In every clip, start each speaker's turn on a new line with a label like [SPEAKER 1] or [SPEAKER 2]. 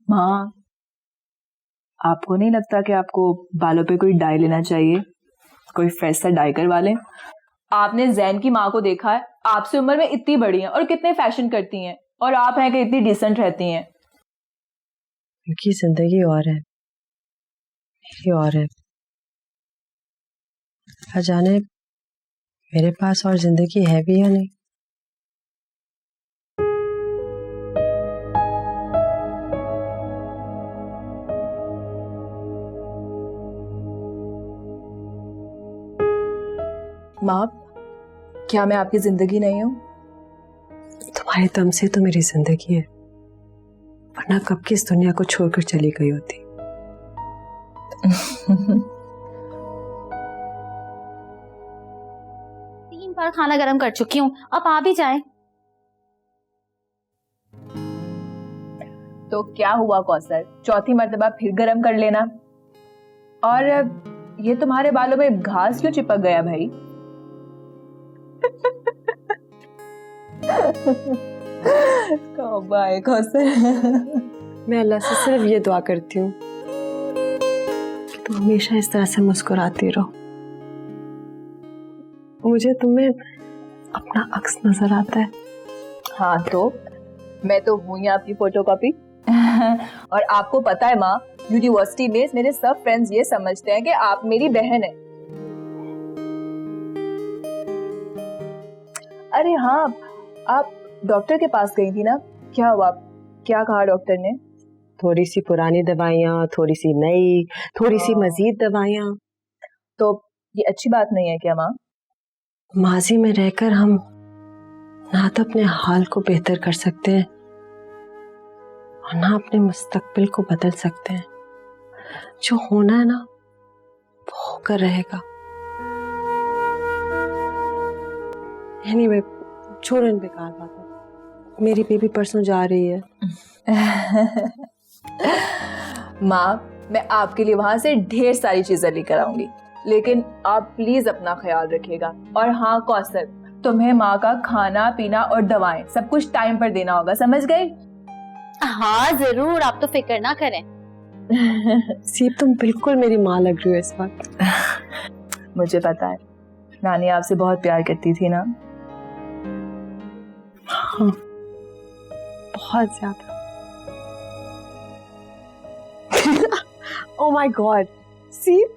[SPEAKER 1] माँ, आपको नहीं लगता कि आपको बालों पे कोई डाई लेना चाहिए? कोई फ्रेश सा डाई करवा लें। आपने जैन की माँ को देखा है, आपसे उम्र में इतनी बड़ी हैं और कितने फैशन करती हैं, और आप हैं कि इतनी डिसेंट रहती हैं।
[SPEAKER 2] उनकी जिंदगी और है, मेरी और है। जाने मेरे पास और जिंदगी है भी या नहीं।
[SPEAKER 1] माँ, क्या मैं आपकी जिंदगी नहीं हूँ?
[SPEAKER 2] तुम्हारे दम से तो मेरी जिंदगी है, वरना कब की इस दुनिया को छोड़कर चली गई होती।
[SPEAKER 3] 3 बार खाना गरम कर चुकी हूँ, अब आ भी जाए।
[SPEAKER 1] तो क्या हुआ कौसर, चौथी मर्तबा फिर गरम कर लेना। और ये तुम्हारे बालों में घास क्यों चिपक गया भाई? तौबा है कौसर।
[SPEAKER 2] मैं अल्लाह से सिर्फ ये दुआ करती हूँ कि तुम हमेशा इस तरह से मुस्कुराती रहो। मुझे तुम्हें अपना अक्स नजर आता है।
[SPEAKER 1] हाँ तो मैं तो हूँ ही आपकी फोटोकॉपी। और आपको पता है माँ, यूनिवर्सिटी में मेरे सब फ्रेंड्स ये समझते हैं कि आप मेरी बहन है। अरे हाँ, आप डॉक्टर के पास गई थी ना, क्या हुआ? क्या कहा डॉक्टर ने?
[SPEAKER 2] थोड़ी सी पुरानी दवाइयाँ, थोड़ी सी नई, थोड़ी सी मजीद दवाइयाँ।
[SPEAKER 1] तो ये अच्छी बात नहीं है क्या माँ?
[SPEAKER 2] माजी में रहकर हम ना तो अपने हाल को बेहतर कर सकते हैं और ना अपने मुस्तकबिल को बदल सकते हैं। जो होना है ना वो होकर रहेगा। एनीवे, छोड़ो इन बेकार बातों। मेरी बेबी परसों जा रही है।
[SPEAKER 1] माँ, मैं आपके लिए वहां से ढेर सारी चीजें लेकर आऊंगी, लेकिन आप प्लीज अपना ख्याल रखिएगा। और हाँ कौसर, तुम्हें माँ का खाना पीना और दवाएं सब कुछ टाइम पर देना होगा, समझ गए?
[SPEAKER 3] हाँ जरूर, आप तो फिक्र ना करें।
[SPEAKER 2] सीप, तुम बिल्कुल मेरी माँ लग रही हो इस वक्त।
[SPEAKER 1] मुझे पता है, नानी आपसे बहुत प्यार करती थी ना।
[SPEAKER 2] हाँ, बहुत ज्यादा। ओह माय गॉड, सीप,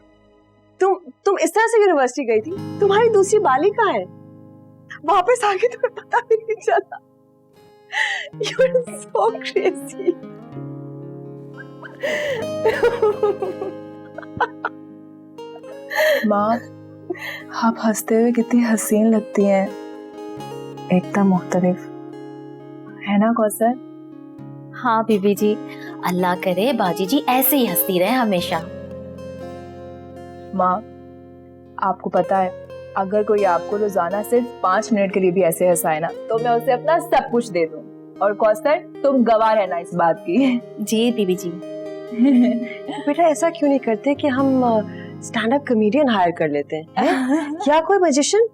[SPEAKER 2] तुम इस तरह से यूनिवर्सिटी गई थी? तुम्हारी दूसरी बाली कहाँ है? वापस आके तुम्हें पता भी नहीं चला। You are so crazy.
[SPEAKER 1] माँ, आप हंसते हुए कितनी हसीन लगती हैं, एकदम मुख्तलिफ है ना कौसर?
[SPEAKER 3] हाँ बीबी जी, अल्लाह करे बाजी जी ऐसे ही हंसती रहे हमेशा।
[SPEAKER 1] माँ, आपको पता है, अगर कोई आपको रोजाना सिर्फ 5 मिनट के लिए भी ऐसे हंसाए ना, तो मैं उसे अपना सब कुछ दे दूँ। और कौसर, तुम गवाह रहना इस बात की।
[SPEAKER 3] जी बीबी जी।
[SPEAKER 2] बेटा, ऐसा क्यों नहीं करते कि हम स्टैंड अप कॉमेडियन हायर कर लेते हैं? या कोई मैजिशियन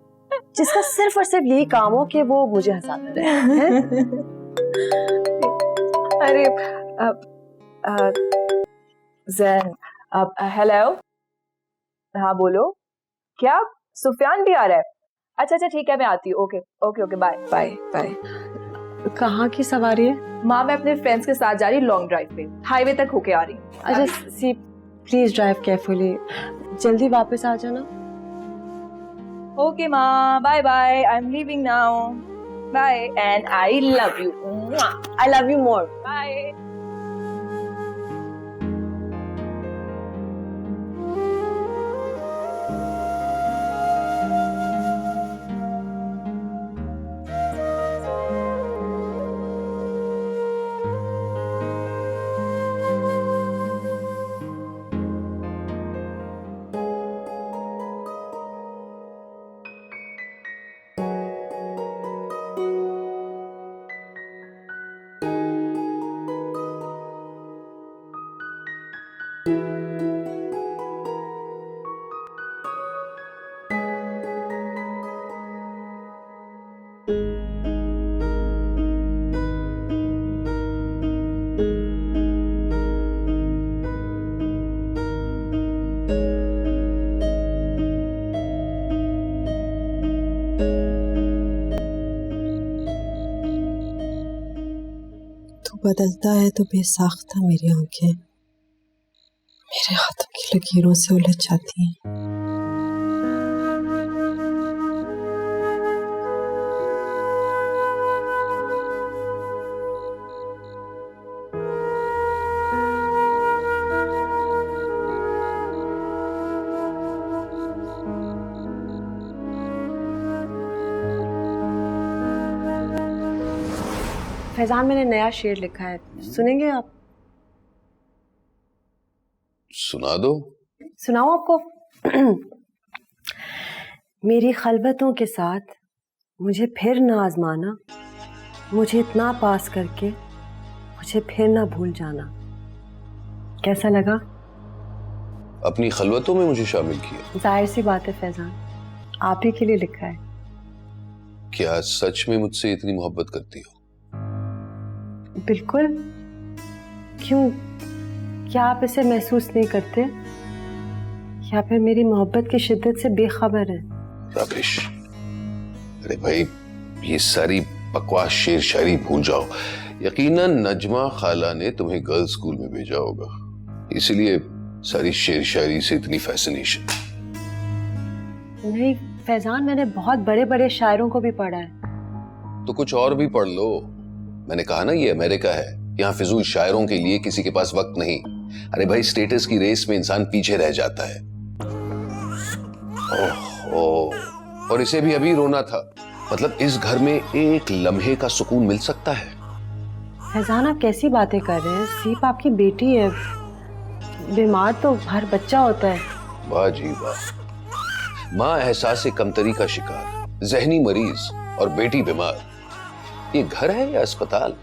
[SPEAKER 2] जिसका सिर्फ और सिर्फ यही काम हो कि वो मुझे हंसाता रहे।
[SPEAKER 1] अरे जैन, हेलो, हाँ बोलो। क्या सुफियान भी आ रहा है? अच्छा अच्छा ठीक है, मैं आती हूँ। Okay okay okay, bye bye bye.
[SPEAKER 2] कहाँ की सवारी है?
[SPEAKER 1] माँ, मैं अपने फ्रेंड्स के साथ जा रही लॉन्ग ड्राइव पे, हाईवे तक होके आ रही हूँ।
[SPEAKER 2] अच्छा सी, प्लीज ड्राइव केयरफुली, जल्दी वापस आ जाना।
[SPEAKER 1] ओके माँ, bye bye, I am leaving now, bye, and I love you.
[SPEAKER 2] I love you more.
[SPEAKER 1] Bye.
[SPEAKER 2] बदलता है तो बेसाख्ता मेरी आंखें मेरे हाथों की लकीरों से उलझ जाती हैं। फैजान, मैंने नया शेर लिखा है, सुनेंगे आप?
[SPEAKER 4] सुना दो।
[SPEAKER 2] सुनाओ आपको? मेरी खलबतों के साथ मुझे फिर ना आजमाना, मुझे इतना पास करके मुझे फिर ना भूल जाना। कैसा लगा?
[SPEAKER 4] अपनी खलवतों में मुझे शामिल किया।
[SPEAKER 2] जाहिर सी बात है फैजान, आप ही के लिए लिखा है।
[SPEAKER 4] क्या सच में मुझसे इतनी मोहब्बत करती हो?
[SPEAKER 2] बिल्कुल। क्यों, क्या आप इसे महसूस नहीं करते या फिर मेरी मोहब्बत की शिद्दत से बेखबर हैं?
[SPEAKER 4] रबिश, अरे भाई ये सारी बकवास शेर शायरी भूल जाओ। यकीनन नजमा खाला ने तुम्हें गर्ल्स स्कूल में भेजा होगा, इसलिए सारी शेर शायरी से इतनी फैसिनेशन।
[SPEAKER 2] नहीं फैजान, मैंने बहुत बड़े बड़े शायरों को भी पढ़ा है।
[SPEAKER 4] तो कुछ और भी पढ़ लो। मैंने कहा ना ये अमेरिका है, यहाँ फिजूल शायरों के लिए किसी के पास वक्त नहीं। अरे भाई स्टेटस की रेस में इंसान पीछे रह जाता है। ओह, और इसे भी अभी रोना था। मतलब इस घर में एक लम्हे का सुकून मिल सकता है?
[SPEAKER 2] फैजान, आप कैसी बातें कर रहे हैं? सीप आपकी बेटी है, बीमार तो हर बच्चा होता है।
[SPEAKER 4] वाह जी वाह। माँ एहसास कमतरी का शिकार, जहनी मरीज और बेटी बीमार। ये घर है या अस्पताल?